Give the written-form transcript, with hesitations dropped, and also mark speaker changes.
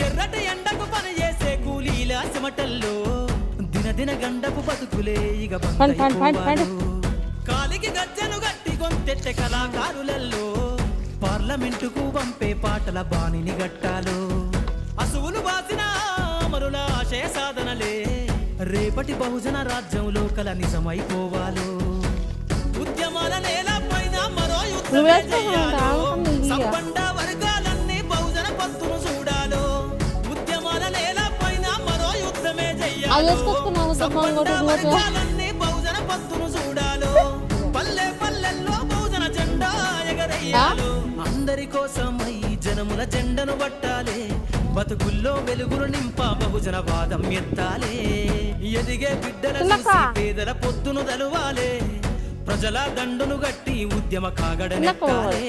Speaker 1: ఎర్రటి ఎండకు పని చేసే కూలీల చెమటల్లో దినదిన గండపు బతుకులే ఇక బందైపోవాలు. కాలికి గజ్జను గట్టి గొంతెట్టె కళాకారులలో పార్లమెంటుకు పంపే పాటల బాణిని గట్టాలు. అసువులు బాసిన అమరుల ఆశయ సాధనలే రేపటి బహుజన రాజ్యంలో కల నిజమైపోవాలు. ఉద్యమాల నేల పైన మరో యుద్ధమే చెయ్యాలో. సంపండ వర్గాలన్నీ బహుజన పంతును చూడాలో. ఉద్యమాల నేల పైన మరో యుద్ధమే చెయ్యాలో. సంపండ వర్గాలన్నీ బహుజన పంతును చూడాలో. పల్లె పల్లెల్లో బహుజన జెండా ఎగరేయాలో. అందరి కోసమై జనముల జెండను పట్టాలే. బతుకుల్లో వెలుగులు నింప బహుజన వాదం ఎత్తాలే. ఎదిగే బిడ్డల చూసి పేదల పొత్తును తలువాలే. ప్రజల దండును గట్టి ఉద్యమ కాగడనెత్తాలే.